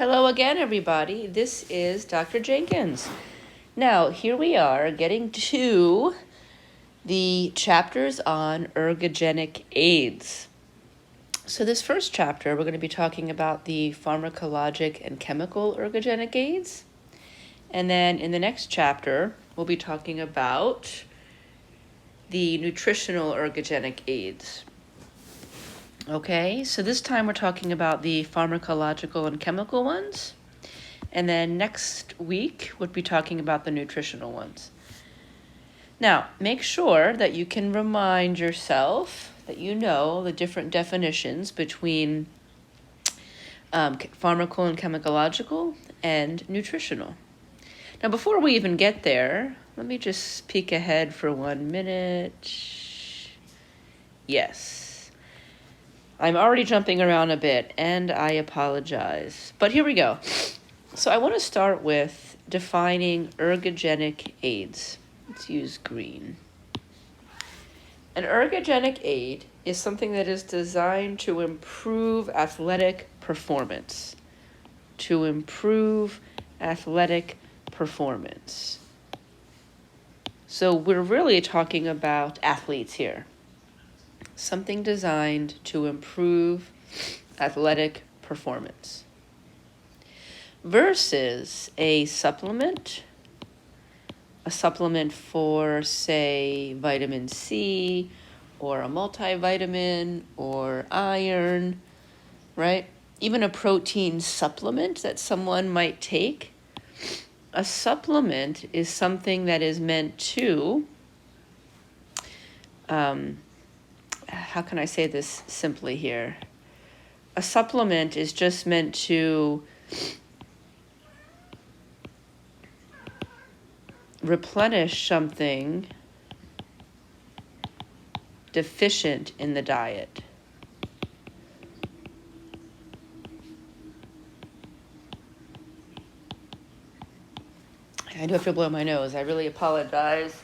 Hello again, everybody. This is Dr. Jenkins. Now, here we are getting to the chapters on ergogenic aids. So this first chapter, we're going to be talking about the pharmacologic and chemical ergogenic aids. And then in the next chapter, we'll be talking about the nutritional ergogenic aids. Okay, so this time we're talking about the pharmacological and chemical ones. And then next week, we'll be talking about the nutritional ones. Now, make sure that you can remind yourself that you know the different definitions between pharmacal and chemicalogical and nutritional. Now, before we even get there, let me just peek ahead for 1 minute. Yes. I'm already jumping around a bit, and I apologize. But here we go. So I want to start with defining ergogenic aids. Let's use green. An ergogenic aid is something that is designed to improve athletic performance. To improve athletic performance. So we're really talking about athletes here. Something designed to improve athletic performance. Versus a supplement for, say, vitamin C, or a multivitamin, or iron, right? Even a protein supplement that someone might take. A supplement is something that is meant to, how can I say this simply here? A supplement is just meant to replenish something deficient in the diet. I do have to blow my nose. I really apologize.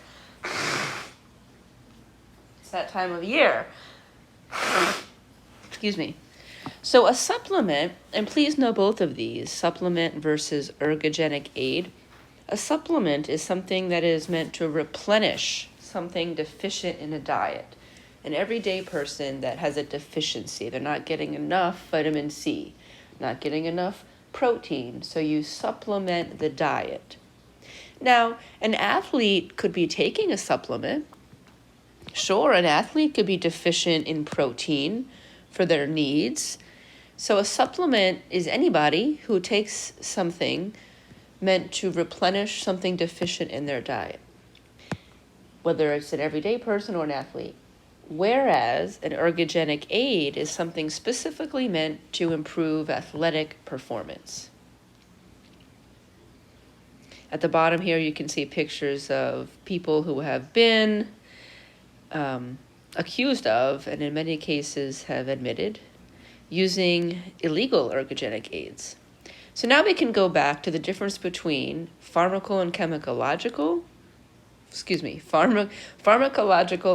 It's that time of year. Excuse me. So a supplement, and please know both of these, supplement versus ergogenic aid. A supplement is something that is meant to replenish something deficient in a diet. An everyday person that has a deficiency, they're not getting enough vitamin C, not getting enough protein, so you supplement the diet. Now, an athlete could be taking a supplement. Sure, an athlete could be deficient in protein for their needs. So a supplement is anybody who takes something meant to replenish something deficient in their diet, whether it's an everyday person or an athlete. Whereas an ergogenic aid is something specifically meant to improve athletic performance. At the bottom here, you can see pictures of people who have been accused of, and in many cases have admitted, using illegal ergogenic aids. So now we can go back to the difference between pharmacological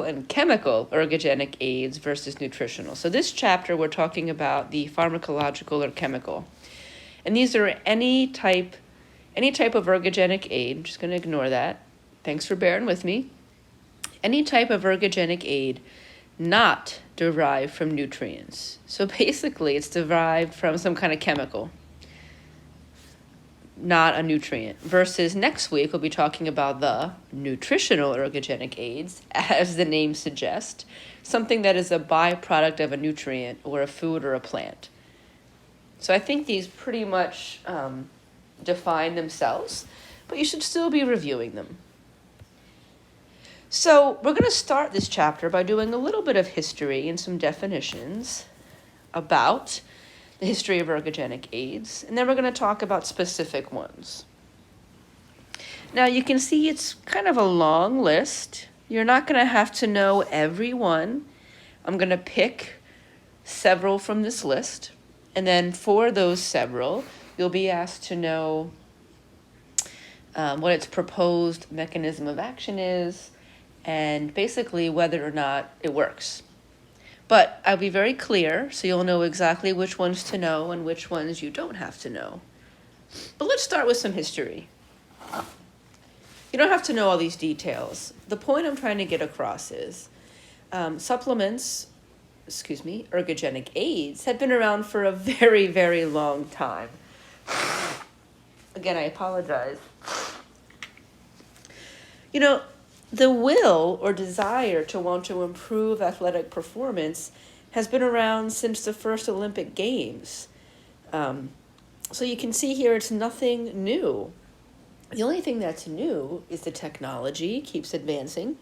and chemical ergogenic aids versus nutritional. So this chapter, we're talking about the pharmacological or chemical. And these are any type of ergogenic aid. I'm just going to ignore that. Thanks for bearing with me. Any type of ergogenic aid not derived from nutrients. So basically, it's derived from some kind of chemical, not a nutrient. Versus next week, we'll be talking about the nutritional ergogenic aids, as the name suggests, something that is a byproduct of a nutrient or a food or a plant. So I think these pretty much define themselves, but you should still be reviewing them. So we're going to start this chapter by doing a little bit of history and some definitions about the history of ergogenic aids, and then we're going to talk about specific ones. Now you can see it's kind of a long list. You're not going to have to know every one. I'm going to pick several from this list, and then for those several, you'll be asked to know what its proposed mechanism of action is, and basically whether or not it works. But I'll be very clear so you'll know exactly which ones to know and which ones you don't have to know. But let's start with some history. You don't have to know all these details. The point I'm trying to get across is ergogenic aids have been around for a very, very long time. Again, I apologize. You know, the will or desire to want to improve athletic performance has been around since the first Olympic Games. So you can see here it's nothing new. The only thing that's new is the technology keeps advancing.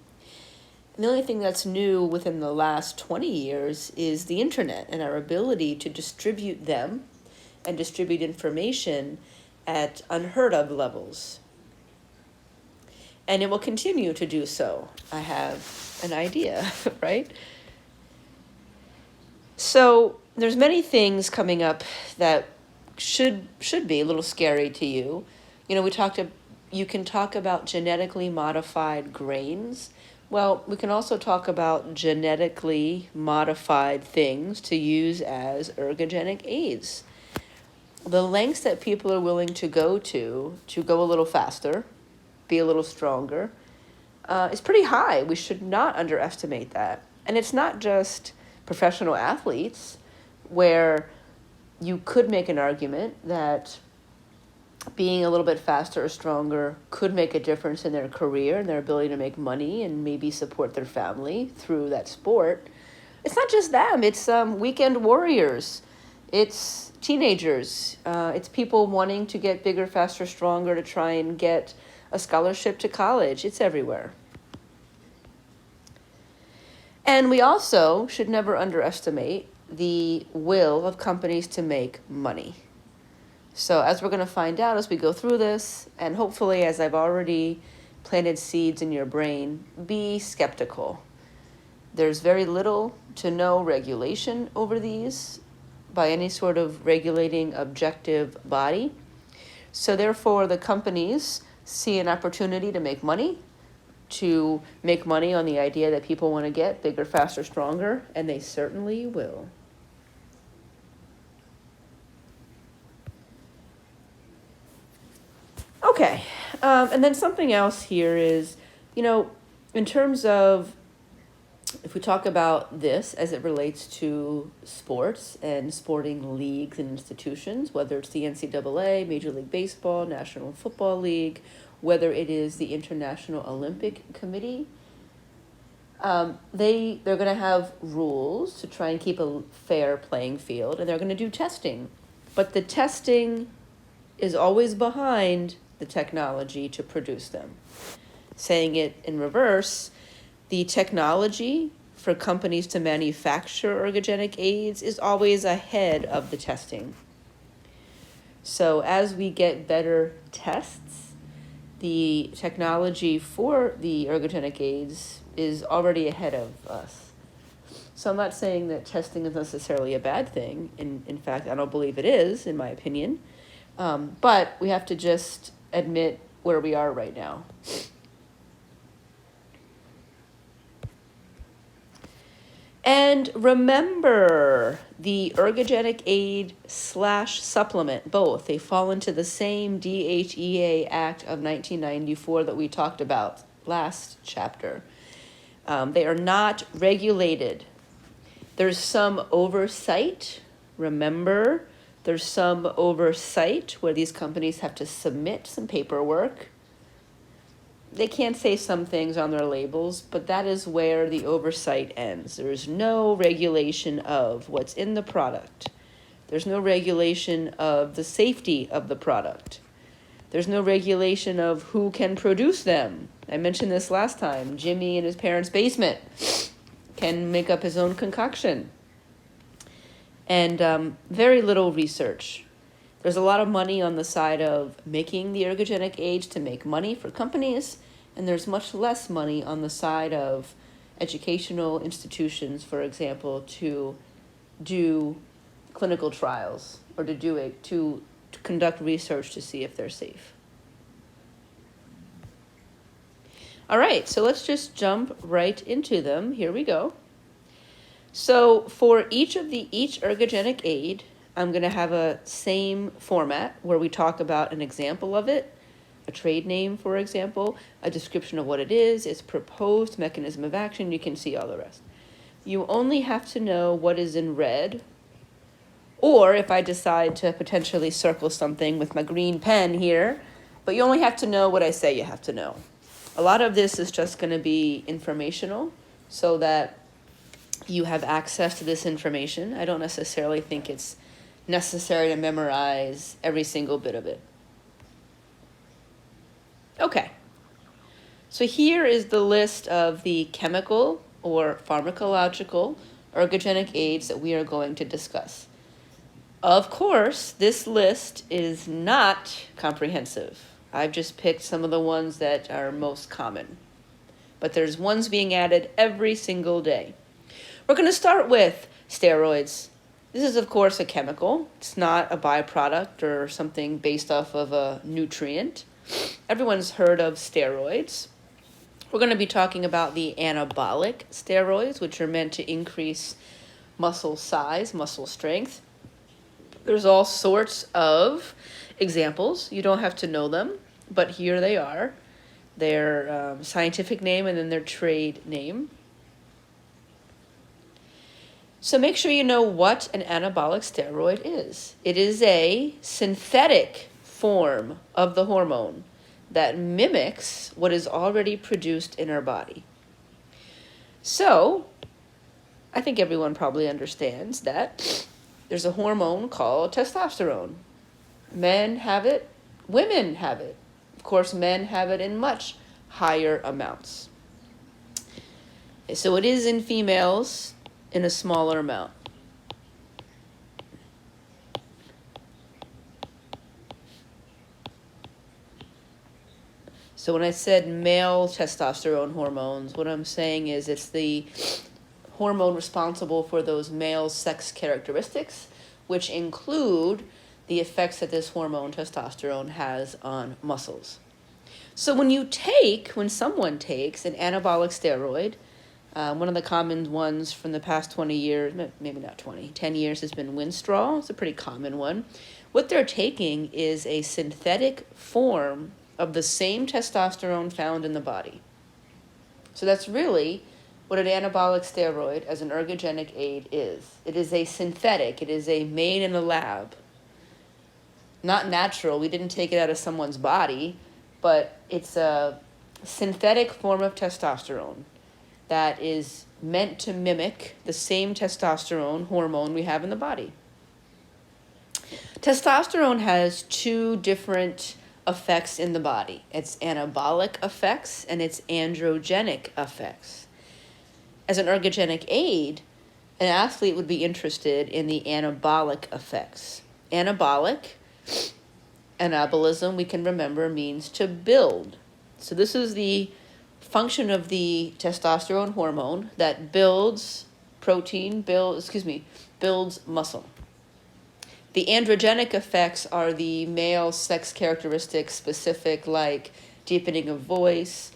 And the only thing that's new within the last 20 years is the internet and our ability to distribute them and distribute information at unheard of levels. And it will continue to do so. I have an idea, right? So there's many things coming up that should be a little scary to you. You know, you can talk about genetically modified grains. Well, we can also talk about genetically modified things to use as ergogenic aids. The lengths that people are willing to go go a little faster, be a little stronger, is pretty high. We should not underestimate that. And it's not just professional athletes, where you could make an argument that being a little bit faster or stronger could make a difference in their career and their ability to make money and maybe support their family through that sport. It's not just them. It's weekend warriors. It's teenagers. It's people wanting to get bigger, faster, stronger to try and get a scholarship to college. It's everywhere. And we also should never underestimate the will of companies to make money. So as we're going to find out as we go through this, and hopefully as I've already planted seeds in your brain, be skeptical. There's very little to no regulation over these by any sort of regulating objective body. So therefore the companies see an opportunity to make money on the idea that people want to get bigger, faster, stronger, and they certainly will. Okay, and then something else here is, you know, in terms of, if we talk about this as it relates to sports and sporting leagues and institutions, whether it's the NCAA, Major League Baseball, National Football League, whether it is the International Olympic Committee, they're going to have rules to try and keep a fair playing field, and they're going to do testing. But the testing is always behind the technology to produce them. Saying it in reverse, the technology for companies to manufacture ergogenic aids is always ahead of the testing. So as we get better tests, the technology for the ergogenic aids is already ahead of us. So I'm not saying that testing is necessarily a bad thing. In fact, I don't believe it is, in my opinion. But we have to just admit where we are right now. And remember, the ergogenic aid / supplement, both, they fall into the same DHEA Act of 1994 that we talked about last chapter. They are not regulated. There's some oversight. Remember, there's some oversight where these companies have to submit some paperwork. They can't say some things on their labels, but that is where the oversight ends. There is no regulation of what's in the product. There's no regulation of the safety of the product. There's no regulation of who can produce them. I mentioned this last time. Jimmy in his parents' basement can make up his own concoction. And very little research. There's a lot of money on the side of making the ergogenic aids to make money for companies, and there's much less money on the side of educational institutions, for example, to do clinical trials or to conduct research to see if they're safe. All right, so let's just jump right into them. Here we go. So for each ergogenic aid, I'm going to have a same format where we talk about an example of it, a trade name, for example, a description of what it is, its proposed mechanism of action. You can see all the rest. You only have to know what is in red, or if I decide to potentially circle something with my green pen here, but you only have to know what I say you have to know. A lot of this is just going to be informational so that you have access to this information. I don't necessarily think it's necessary to memorize every single bit of it. Okay, so here is the list of the chemical or pharmacological ergogenic aids that we are going to discuss. Of course, this list is not comprehensive. I've just picked some of the ones that are most common, but there's ones being added every single day. We're going to start with steroids. This is, of course, a chemical. It's not a byproduct or something based off of a nutrient. Everyone's heard of steroids. We're going to be talking about the anabolic steroids, which are meant to increase muscle size, muscle strength. There's all sorts of examples. You don't have to know them, but here they are. Their scientific name and then their trade name. So make sure you know what an anabolic steroid is. It is a synthetic form of the hormone that mimics what is already produced in our body. So I think everyone probably understands that there's a hormone called testosterone. Men have it, women have it. Of course, men have it in much higher amounts. So it is in females in a smaller amount. So when I said male testosterone hormones, what I'm saying is it's the hormone responsible for those male sex characteristics, which include the effects that this hormone testosterone has on muscles. So when someone takes an anabolic steroid, one of the common ones from the past 20 years, maybe not 20, 10 years has been Winstrol. It's a pretty common one. What they're taking is a synthetic form of the same testosterone found in the body. So that's really what an anabolic steroid as an ergogenic aid is. It is a synthetic. It is a made in a lab. Not natural. We didn't take it out of someone's body, but it's a synthetic form of testosterone that is meant to mimic the same testosterone hormone we have in the body. Testosterone has two different effects in the body. It's anabolic effects and it's androgenic effects. As an ergogenic aid, an athlete would be interested in the anabolic effects. Anabolic, anabolism, we can remember, means to build. So this is the function of the testosterone hormone that builds protein, builds muscle. The androgenic effects are the male sex characteristics specific, like deepening of voice,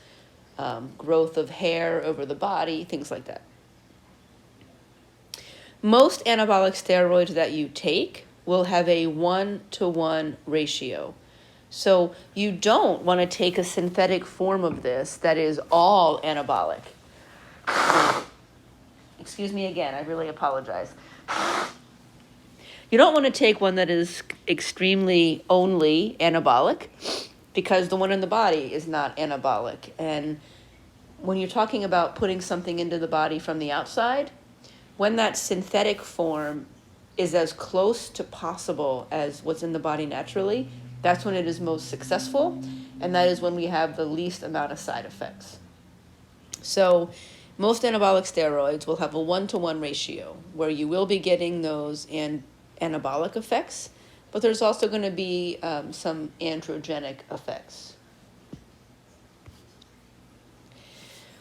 growth of hair over the body, things like that. Most anabolic steroids that you take will have a 1-to-1 ratio. So you don't want to take a synthetic form of this that is all anabolic. Excuse me again, I really apologize. You don't want to take one that is extremely only anabolic, because the one in the body is not anabolic. And when you're talking about putting something into the body from the outside, when that synthetic form is as close to possible as what's in the body naturally, that's when it is most successful, and that is when we have the least amount of side effects. So most anabolic steroids will have a 1-to-1 ratio, where you will be getting those anabolic effects, but there's also going to be some androgenic effects.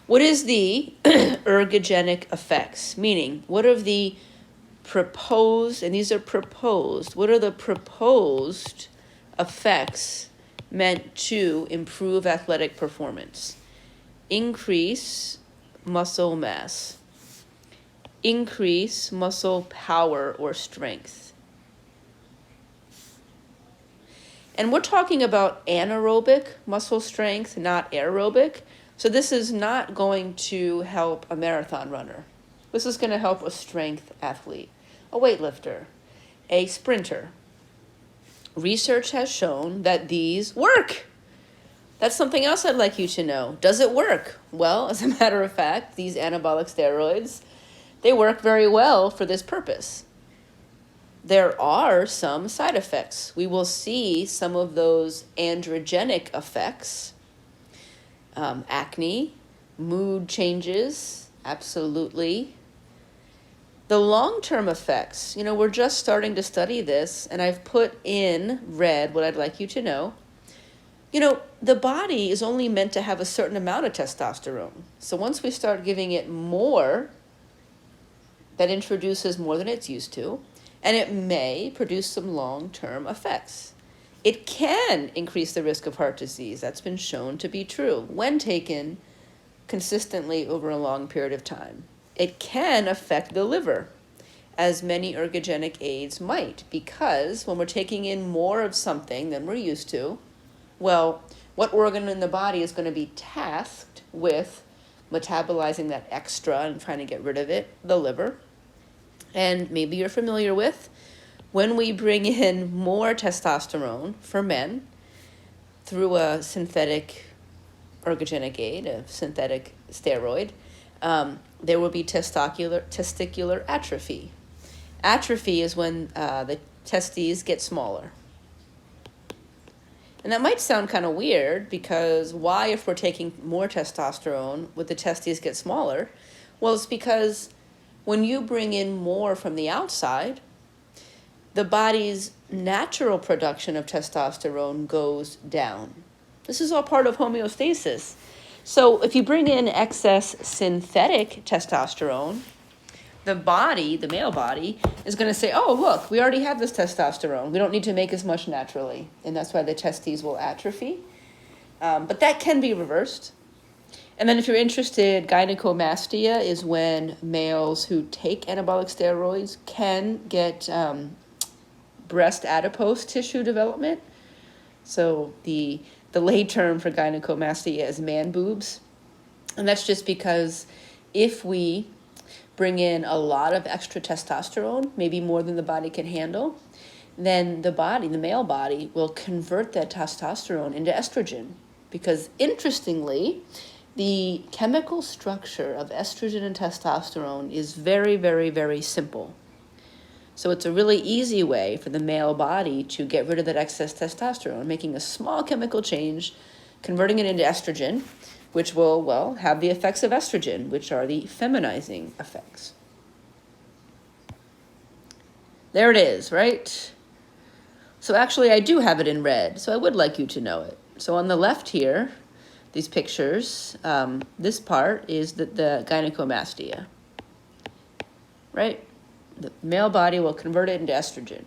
What is the ergogenic effects? Meaning, what are the proposed, and these are proposed, what are the proposed effects meant to improve athletic performance? Increase muscle mass, increase muscle power or strength, And we're talking about anaerobic muscle strength, not aerobic. So this is not going to help a marathon runner. This is going to help a strength athlete, a weightlifter, a sprinter. Research has shown that these work. That's something else I'd like you to know. Does it work? Well, as a matter of fact, these anabolic steroids, they work very well for this purpose. There are some side effects. We will see some of those androgenic effects, acne, mood changes, absolutely. The long-term effects, we're just starting to study this, and I've put in red what I'd like you to know. The body is only meant to have a certain amount of testosterone. So once we start giving it more, that introduces more than it's used to, and it may produce some long-term effects. It can increase the risk of heart disease. That's been shown to be true when taken consistently over a long period of time. It can affect the liver, as many ergogenic aids might, because when we're taking in more of something than we're used to, well, what organ in the body is going to be tasked with metabolizing that extra and trying to get rid of it? The liver. And maybe you're familiar with, when we bring in more testosterone for men through a synthetic ergogenic aid, a synthetic steroid, there will be testicular atrophy. Atrophy is when the testes get smaller. And that might sound kind of weird, because why, if we're taking more testosterone, would the testes get smaller? Well, it's because when you bring in more from the outside, the body's natural production of testosterone goes down. This is all part of homeostasis. So if you bring in excess synthetic testosterone, the body, the male body, is going to say, oh, look, we already have this testosterone. We don't need to make as much naturally. And that's why the testes will atrophy. But that can be reversed. And then if you're interested, gynecomastia is when males who take anabolic steroids can get breast adipose tissue development. So the lay term for gynecomastia is man boobs. And that's just because if we bring in a lot of extra testosterone, maybe more than the body can handle, then the male body, will convert that testosterone into estrogen. Because interestingly, the chemical structure of estrogen and testosterone is very, very, very simple. So it's a really easy way for the male body to get rid of that excess testosterone, making a small chemical change, converting it into estrogen, which will, have the effects of estrogen, which are the feminizing effects. There it is, right? So actually, I do have it in red, so I would like you to know it. So on the left here, these pictures, this part is the gynecomastia, right? The male body will convert it into estrogen.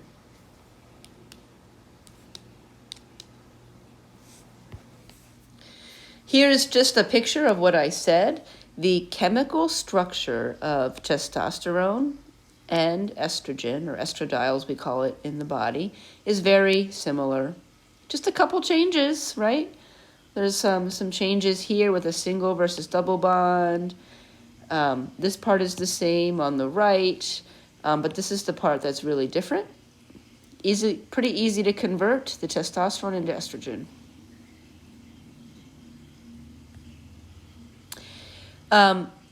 Here's just a picture of what I said. The chemical structure of testosterone and estrogen, or estradiol we call it in the body, is very similar. Just a couple changes, right? There's some changes here with a single versus double bond. This part is the same on the right, but this is the part that's really different. Pretty easy to convert the testosterone into estrogen.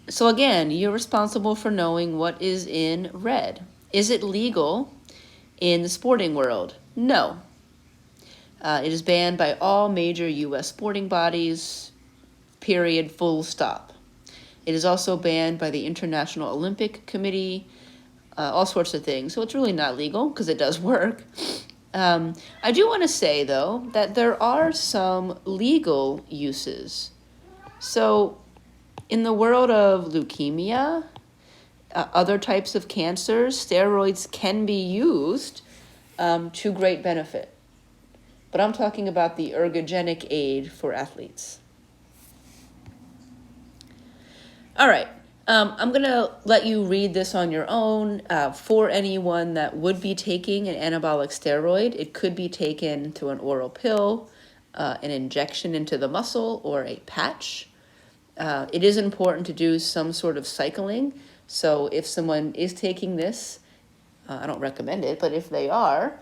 So again, you're responsible for knowing what is in red. Is it legal in the sporting world? No. It is banned by all major U.S. sporting bodies, period, full stop. It is also banned by the International Olympic Committee, all sorts of things. So it's really not legal because it does work. I do want to say, though, that there are some legal uses. So in the world of leukemia, other types of cancers, steroids can be used to great benefit. But I'm talking about the ergogenic aid for athletes. All right. I'm going to let you read this on your own. For anyone that would be taking an anabolic steroid, it could be taken through an oral pill, an injection into the muscle, or a patch. It is important to do some sort of cycling. So if someone is taking this, I don't recommend it, but if they are,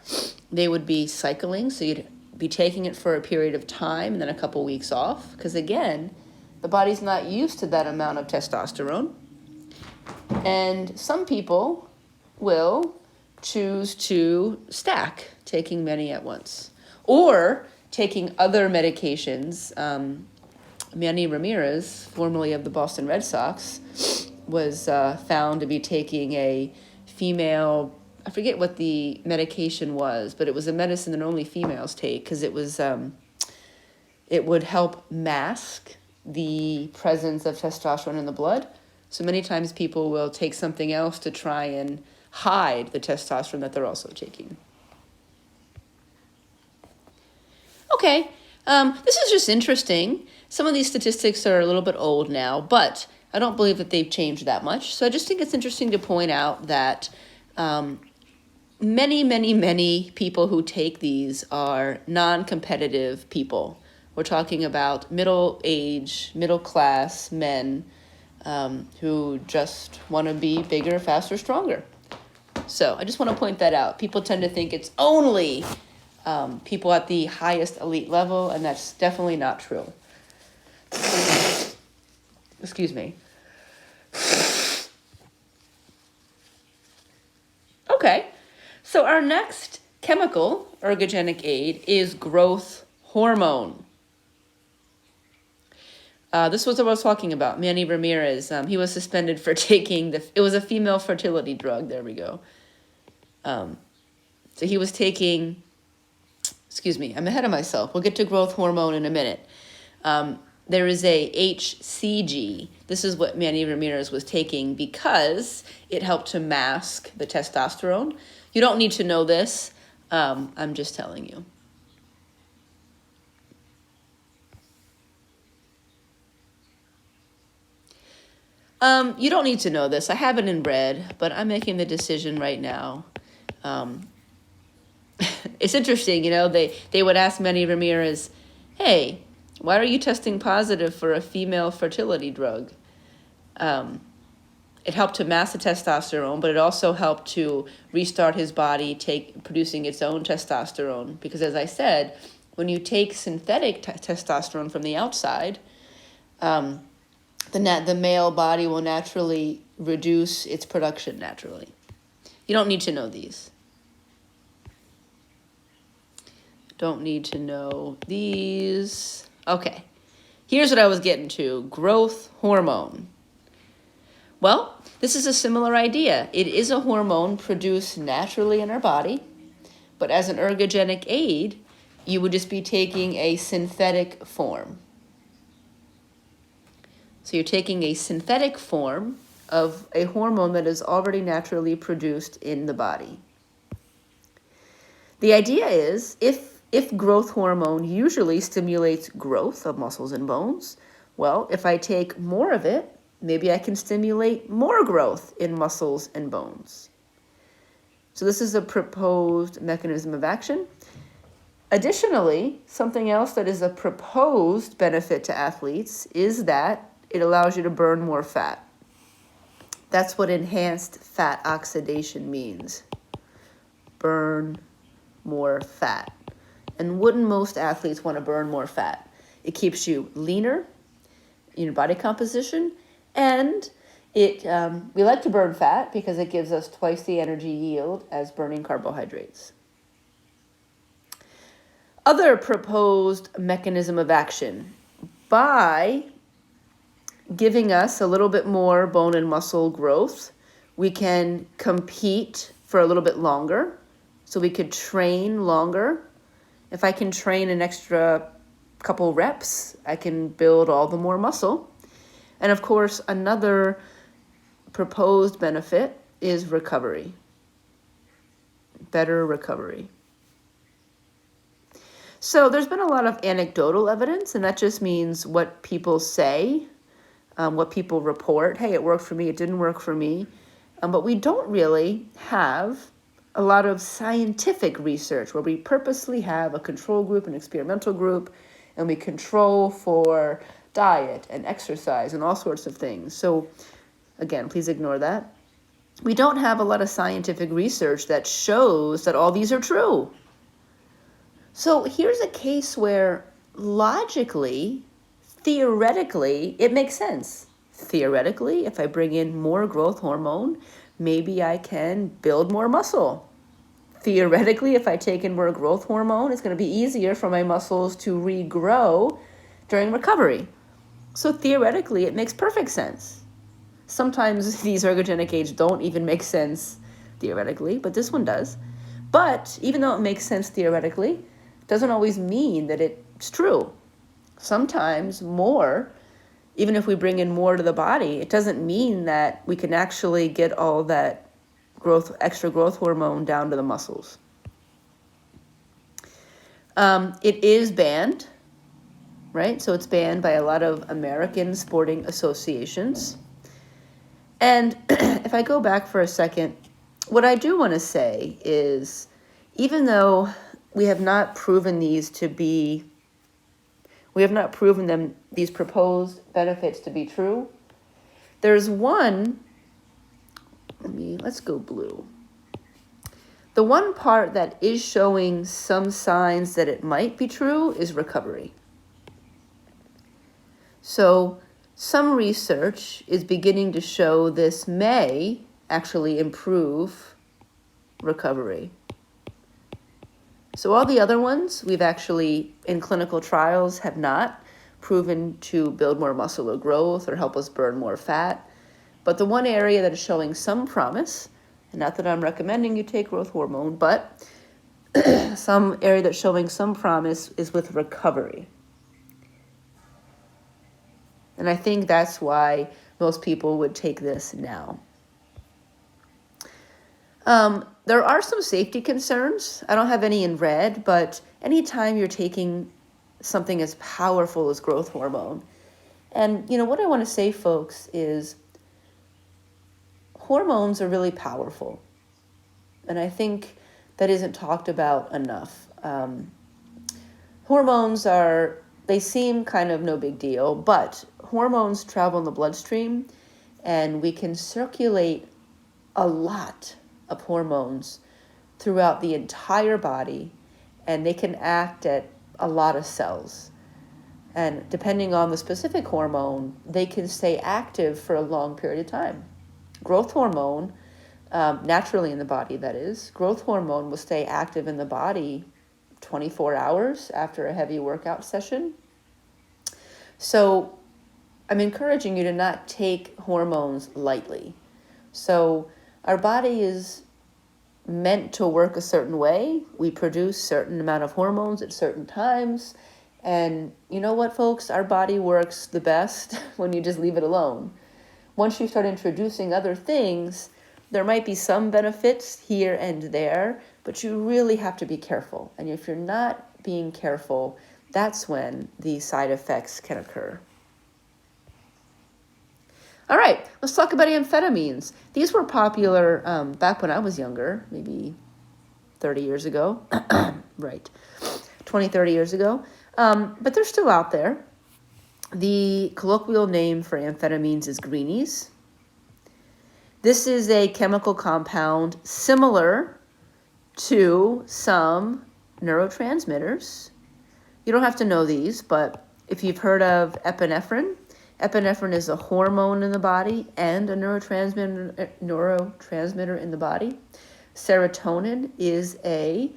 they would be cycling. So you'd be taking it for a period of time and then a couple weeks off. Because again, the body's not used to that amount of testosterone. And some people will choose to stack, taking many at once. Or taking other medications. Manny Ramirez, formerly of the Boston Red Sox, was found to be taking a female, I forget what the medication was, but it was a medicine that only females take because it was, it would help mask the presence of testosterone in the blood. So many times people will take something else to try and hide the testosterone that they're also taking. Okay, this is just interesting. Some of these statistics are a little bit old now, but I don't believe that they've changed that much. So I just think it's interesting to point out that many people who take these are non-competitive people. We're talking about middle-class men who just want to be bigger, faster, stronger. So I just want to point that out. People tend to think it's only people at the highest elite level, and that's definitely not true. Excuse me. Okay, so our next chemical ergogenic aid is growth hormone. This was what I was talking about, Manny Ramirez. He was suspended for taking it was a female fertility drug. There we go. So he was taking, excuse me, I'm ahead of myself. We'll get to growth hormone in a minute. There is a HCG. This is what Manny Ramirez was taking because it helped to mask the testosterone. You don't need to know this. I'm just telling you. You don't need to know this. I have it in red, but I'm making the decision right now. It's interesting, you know, they would ask Manny Ramirez, hey, why are you testing positive for a female fertility drug? It helped to mask the testosterone, but it also helped to restart his body producing its own testosterone. Because as I said, when you take synthetic testosterone from the outside, the male body will naturally reduce its production naturally. You don't need to know these. Don't need to know these. Okay, here's what I was getting to. Growth hormone. Well, this is a similar idea. It is a hormone produced naturally in our body, but as an ergogenic aid, you would just be taking a synthetic form. So you're taking a synthetic form of a hormone that is already naturally produced in the body. The idea is, if growth hormone usually stimulates growth of muscles and bones, well, if I take more of it, maybe I can stimulate more growth in muscles and bones. So this is a proposed mechanism of action. Additionally, something else that is a proposed benefit to athletes is that it allows you to burn more fat. That's what enhanced fat oxidation means. Burn more fat. And wouldn't most athletes want to burn more fat? It keeps you leaner in your body composition, and we like to burn fat because it gives us twice the energy yield as burning carbohydrates. Other proposed mechanism of action. By giving us a little bit more bone and muscle growth, we can compete for a little bit longer. So we could train longer. If I can train an extra couple reps, I can build all the more muscle. And of course, another proposed benefit is recovery. Better recovery. So there's been a lot of anecdotal evidence, and that just means what people say. what people report. Hey, it worked for me, it didn't work for me. But we don't really have a lot of scientific research where we purposely have a control group, an experimental group, and we control for diet and exercise and all sorts of things. So again, please ignore that. We don't have a lot of scientific research that shows that all these are true. So here's a case where logically, theoretically, it makes sense. Theoretically, if I bring in more growth hormone, maybe I can build more muscle. Theoretically, if I take in more growth hormone, it's going to be easier for my muscles to regrow during recovery. So theoretically, it makes perfect sense. Sometimes these ergogenic aids don't even make sense theoretically, but this one does. But even though it makes sense theoretically, it doesn't always mean that it's true. Sometimes more, even if we bring in more to the body, it doesn't mean that we can actually get all that extra growth hormone down to the muscles. It is banned, right? So it's banned by a lot of American sporting associations. And if I go back for a second, what I do want to say is, even though we have not proven these proposed benefits to be true, there's one, let's go blue. The one part that is showing some signs that it might be true is recovery. So some research is beginning to show this may actually improve recovery. So all the other ones we've actually, in clinical trials, have not proven to build more muscular growth or help us burn more fat. But the one area that is showing some promise, and not that I'm recommending you take growth hormone, but some area that's showing some promise is with recovery. And I think that's why most people would take this now. There are some safety concerns. I don't have any in red, but anytime you're taking something as powerful as growth hormone, and what I want to say, folks, is hormones are really powerful. And I think that isn't talked about enough. Hormones they seem kind of no big deal, but hormones travel in the bloodstream, and we can circulate a lot of hormones throughout the entire body, and they can act at a lot of cells. And depending on the specific hormone, they can stay active for a long period of time. Growth hormone, naturally in the body, that is, growth hormone will stay active in the body 24 hours after a heavy workout session. So I'm encouraging you to not take hormones lightly. So our body is meant to work a certain way. We produce certain amount of hormones at certain times. And you know what, folks? Our body works the best when you just leave it alone. Once you start introducing other things, there might be some benefits here and there, but you really have to be careful. And if you're not being careful, that's when the side effects can occur. All right, let's talk about amphetamines. These were popular back when I was younger, maybe 30 years ago. Right, 20, 30 years ago. But they're still out there. The colloquial name for amphetamines is greenies. This is a chemical compound similar to some neurotransmitters. You don't have to know these, but if you've heard of epinephrine, epinephrine is a hormone in the body and a neurotransmitter in the body. Serotonin is a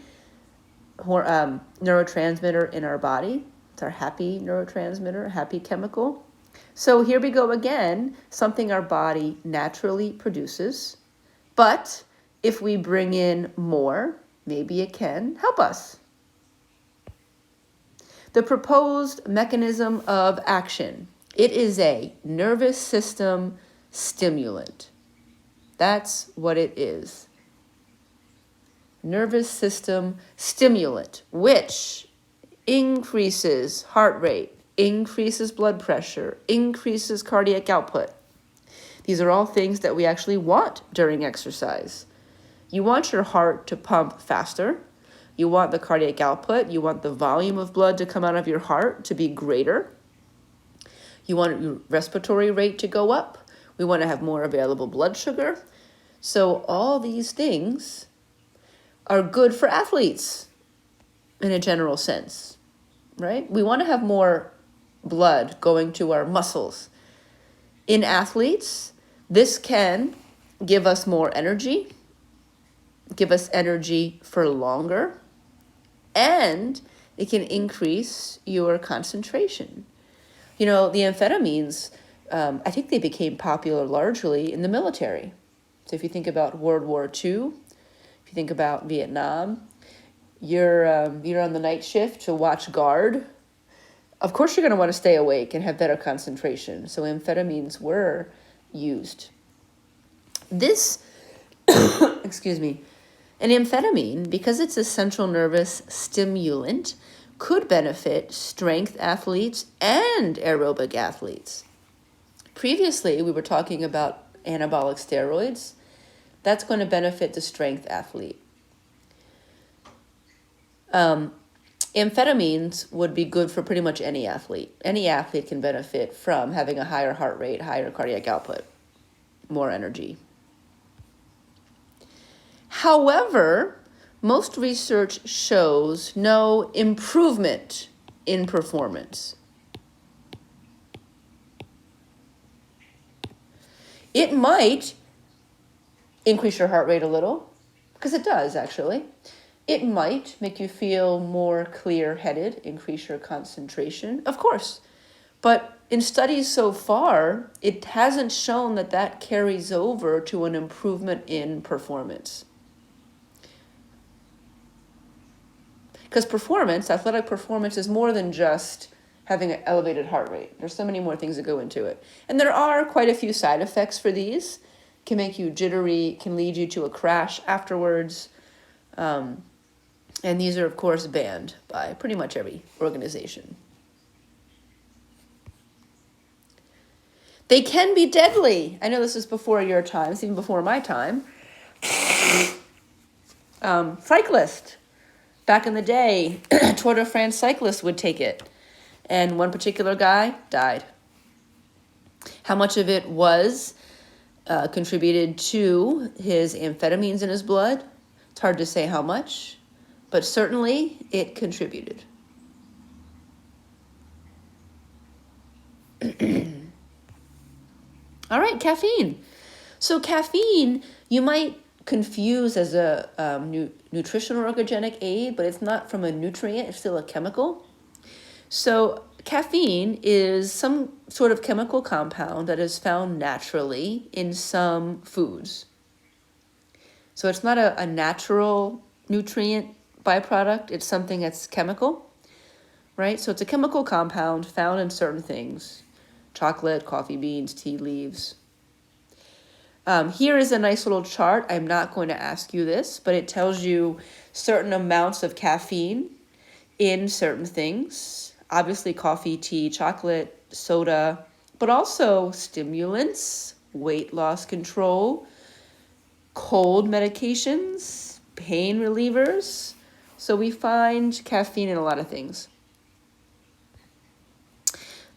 neurotransmitter in our body. It's our happy neurotransmitter, happy chemical. So here we go again, something our body naturally produces. But if we bring in more, maybe it can help us. The proposed mechanism of action. It is a nervous system stimulant. That's what it is. Nervous system stimulant, which increases heart rate, increases blood pressure, increases cardiac output. These are all things that we actually want during exercise. You want your heart to pump faster. You want the cardiac output. You want the volume of blood to come out of your heart to be greater. You want your respiratory rate to go up. We want to have more available blood sugar. So all these things are good for athletes in a general sense, right? We want to have more blood going to our muscles. In athletes, this can give us more energy, give us energy for longer, and it can increase your concentration. You know, the amphetamines, I think they became popular largely in the military. So if you think about World War II, if you think about Vietnam, you're on the night shift to watch guard. Of course, you're going to want to stay awake and have better concentration. So amphetamines were used. This, excuse me, an amphetamine, because it's a central nervous stimulant, could benefit strength athletes and aerobic athletes. Previously, we were talking about anabolic steroids. That's going to benefit the strength athlete. Amphetamines would be good for pretty much any athlete. Any athlete can benefit from having a higher heart rate, higher cardiac output, more energy. However, most research shows no improvement in performance. It might increase your heart rate a little, because it does actually. It might make you feel more clear-headed, increase your concentration, of course. But in studies so far, it hasn't shown that that carries over to an improvement in performance. Because performance, athletic performance, is more than just having an elevated heart rate. There's so many more things that go into it. And there are quite a few side effects for these. Can make you jittery, can lead you to a crash afterwards. And these are, of course, banned by pretty much every organization. They can be deadly. I know this is before your time. It's even before my time. Cyclist. Back in the day, Tour de France cyclists would take it. And one particular guy died. How much of it was contributed to his amphetamines in his blood? It's hard to say how much, but certainly it contributed. All right, caffeine. So caffeine, you might confuse as a nutritional ergogenic aid, but it's not from a nutrient, it's still a chemical. So caffeine is some sort of chemical compound that is found naturally in some foods. So it's not a natural nutrient byproduct, it's something that's chemical, right? So it's a chemical compound found in certain things: chocolate, coffee beans, tea leaves. Here is a nice little chart. I'm not going to ask you this, but it tells you certain amounts of caffeine in certain things. Obviously coffee, tea, chocolate, soda, but also stimulants, weight loss control, cold medications, pain relievers. So we find caffeine in a lot of things.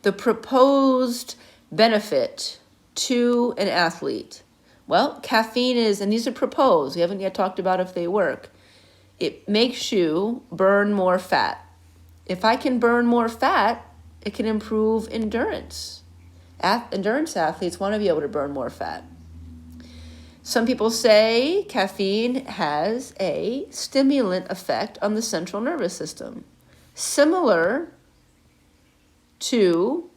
The proposed benefit to an athlete. Well, caffeine is, and these are proposed, we haven't yet talked about if they work. It makes you burn more fat. If I can burn more fat, it can improve endurance. Endurance athletes want to be able to burn more fat. Some people say caffeine has a stimulant effect on the central nervous system, similar to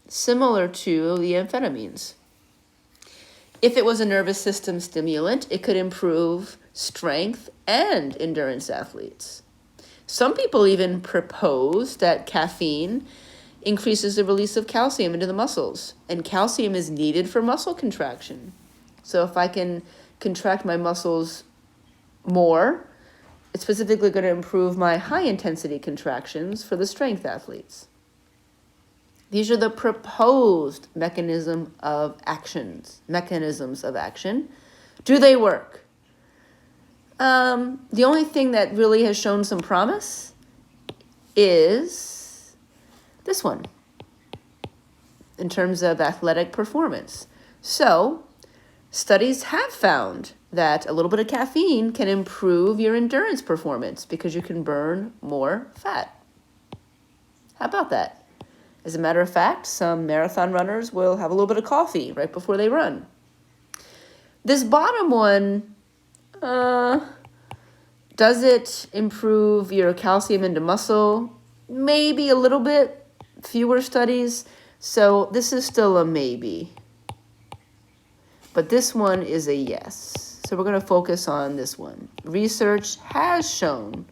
the amphetamines. If it was a nervous system stimulant, it could improve strength and endurance athletes. Some people even propose that caffeine increases the release of calcium into the muscles, and calcium is needed for muscle contraction. So if I can contract my muscles more, it's specifically going to improve my high-intensity contractions for the strength athletes. These are the proposed mechanisms of action. Do they work? The only thing that really has shown some promise is this one in terms of athletic performance. So, studies have found that a little bit of caffeine can improve your endurance performance because you can burn more fat. How about that? As a matter of fact, some marathon runners will have a little bit of coffee right before they run. This bottom one, does it improve your calcium into muscle? Maybe a little bit, fewer studies. So this is still a maybe. But this one is a yes. So we're going to focus on this one. Research has shown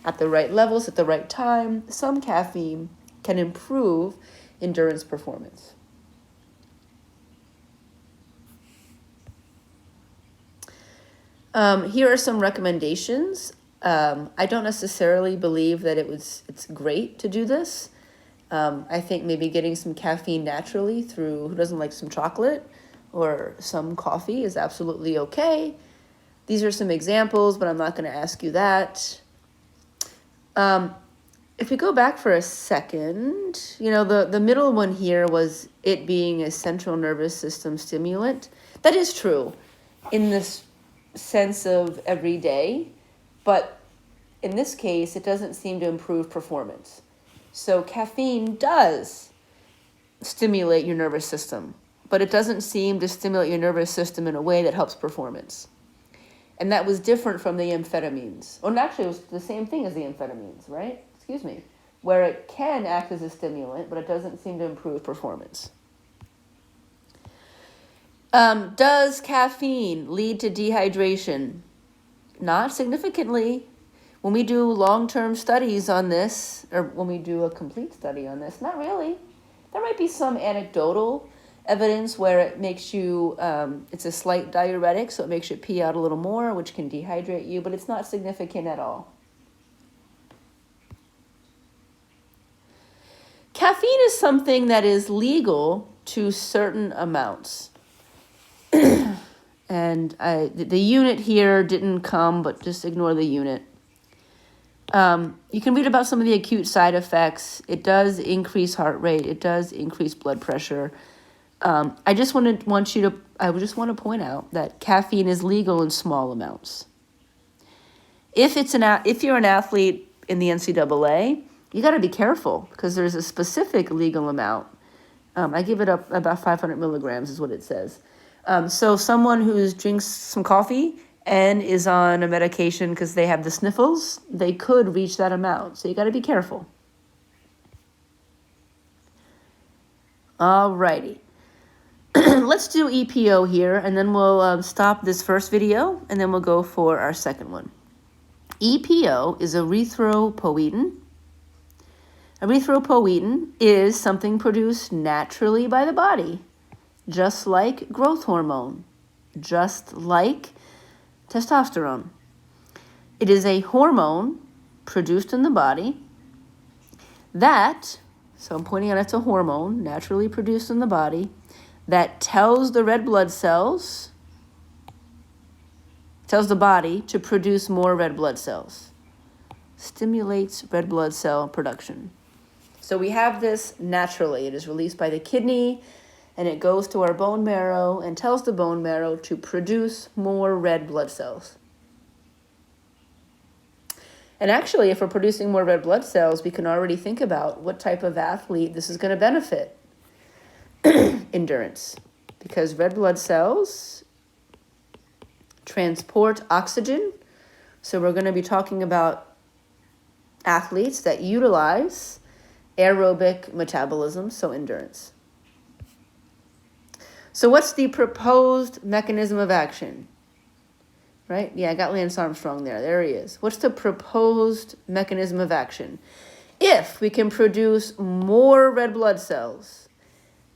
at the right levels, at the right time, some caffeine can improve endurance performance. Here are some recommendations. I don't necessarily believe that it's great to do this. I think maybe getting some caffeine naturally through, who doesn't like some chocolate or some coffee, is absolutely okay. These are some examples, but I'm not going to ask you that. If we go back for a second, the middle one here was it being a central nervous system stimulant. That is true in this sense of every day, but in this case, it doesn't seem to improve performance. So caffeine does stimulate your nervous system, but it doesn't seem to stimulate your nervous system in a way that helps performance. And that was different from the amphetamines. Or actually, it was the same thing as the amphetamines, right? Where it can act as a stimulant, but it doesn't seem to improve performance. Does caffeine lead to dehydration? Not significantly. When we do long-term studies on this, or when we do a complete study on this, not really. There might be some anecdotal evidence where it makes you, it's a slight diuretic, so it makes you pee out a little more, which can dehydrate you, but it's not significant at all. Caffeine is something that is legal to certain amounts. And the unit here didn't come, but just ignore the unit. You can read about some of the acute side effects. It does increase heart rate. It does increase blood pressure. I just want to point out that caffeine is legal in small amounts. If you're an athlete in the NCAA, you got to be careful because there's a specific legal amount. I give it up about 500 milligrams is what it says. So someone who drinks some coffee and is on a medication because they have the sniffles, they could reach that amount. So you got to be careful. Alrighty. Let's do EPO here, and then we'll stop this first video, and then we'll go for our second one. EPO is erythropoietin. Erythropoietin is something produced naturally by the body, just like growth hormone, just like testosterone. It is a hormone produced in the body that, so I'm pointing out it's a hormone naturally produced in the body, that tells the red blood cells, tells the body to produce more red blood cells, stimulates red blood cell production. So we have this naturally. It is released by the kidney, and it goes to our bone marrow and tells the bone marrow to produce more red blood cells. And actually, if we're producing more red blood cells, we can already think about what type of athlete this is going to benefit. Endurance, because red blood cells transport oxygen. So we're going to be talking about athletes that utilize aerobic metabolism, so endurance. So what's the proposed mechanism of action? Right? Yeah, I got Lance Armstrong there. There he is. What's the proposed mechanism of action? If we can produce more red blood cells,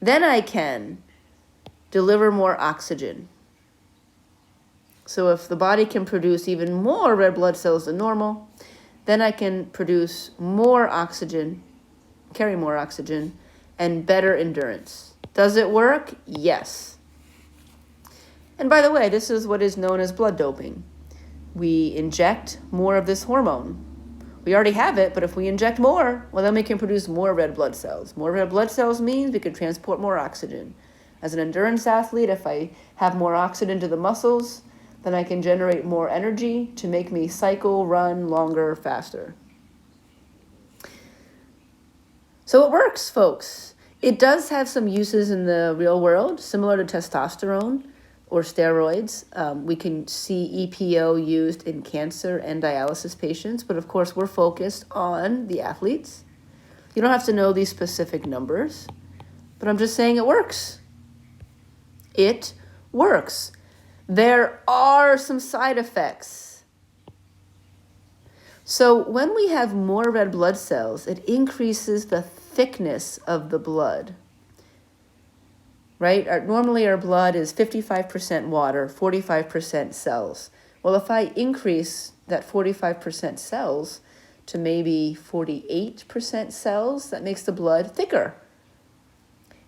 then I can deliver more oxygen. So if the body can produce even more red blood cells than normal, then I can produce more oxygen, carry more oxygen, and better endurance. Does it work? Yes. And by the way, this is what is known as blood doping. We inject more of this hormone. We already have it, but if we inject more, well, then we can produce more red blood cells. More red blood cells means we can transport more oxygen. As an endurance athlete, if I have more oxygen to the muscles, then I can generate more energy to make me cycle, run longer, faster. So it works, folks. It does have some uses in the real world, similar to testosterone or steroids. We can see EPO used in cancer and dialysis patients, but of course we're focused on the athletes. You don't have to know these specific numbers, but I'm just saying it works. It works. There are some side effects. So when we have more red blood cells, it increases the thickness of the blood. Right? Normally our blood is 55% water, 45% cells. Well, if I increase that 45% cells to maybe 48% cells, that makes the blood thicker.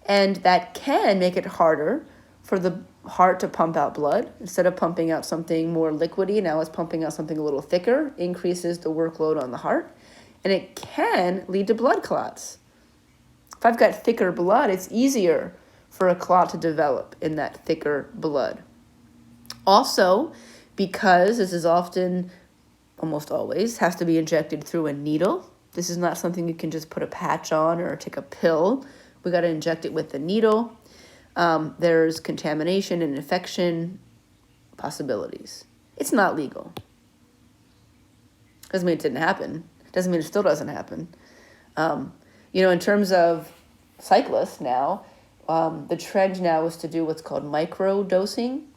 And that can make it harder for the heart to pump out blood. Instead of pumping out something more liquidy, now it's pumping out something a little thicker, increases the workload on the heart, and it can lead to blood clots. If I've got thicker blood, it's easier for a clot to develop in that thicker blood. Also, because this is often, almost always, has to be injected through a needle. This is not something you can just put a patch on or take a pill. We got to inject it with the needle. There's contamination and infection possibilities. It's not legal. Doesn't mean it didn't happen. Doesn't mean it still doesn't happen. In terms of cyclists now, the trend now is to do what's called micro dosing.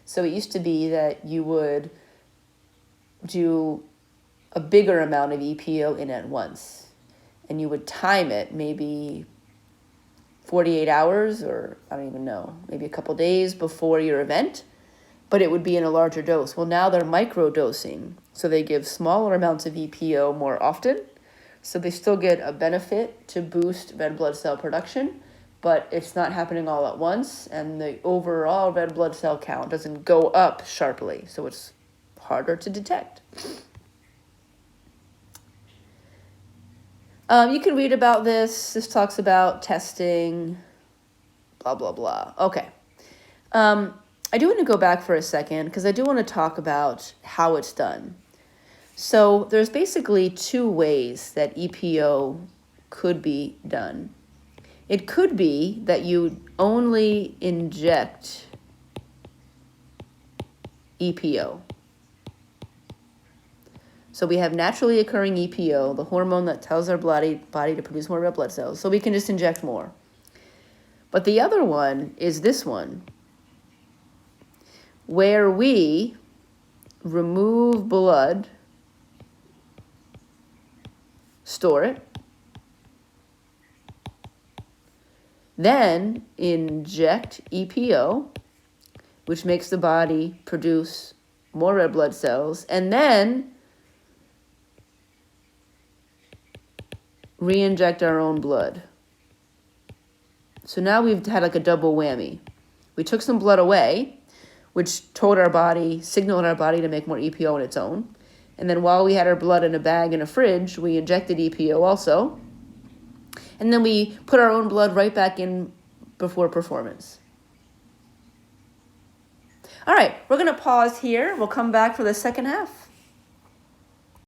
So it used to be that you would do a bigger amount of EPO in at once, and you would time it maybe 48 hours or I don't even know, maybe a couple days before your event, but it would be in a larger dose. Well, now they're micro dosing, so they give smaller amounts of EPO more often, so they still get a benefit to boost red blood cell production, but it's not happening all at once, and the overall red blood cell count doesn't go up sharply, so it's harder to detect. You can read about this. This talks about testing, blah, blah, blah. Okay. I do want to go back for a second because I do want to talk about how it's done. So there's basically two ways that EPO could be done. It could be that you only inject EPO. So we have naturally occurring EPO, the hormone that tells our body to produce more red blood cells, so we can just inject more. But the other one is this one, where we remove blood, store it, then inject EPO, which makes the body produce more red blood cells, and then re-inject our own blood. So now we've had like a double whammy. We took some blood away, which signaled our body to make more EPO on its own. And then while we had our blood in a bag in a fridge, we injected EPO also. And then we put our own blood right back in before performance. All right, we're going to pause here. We'll come back for the second half.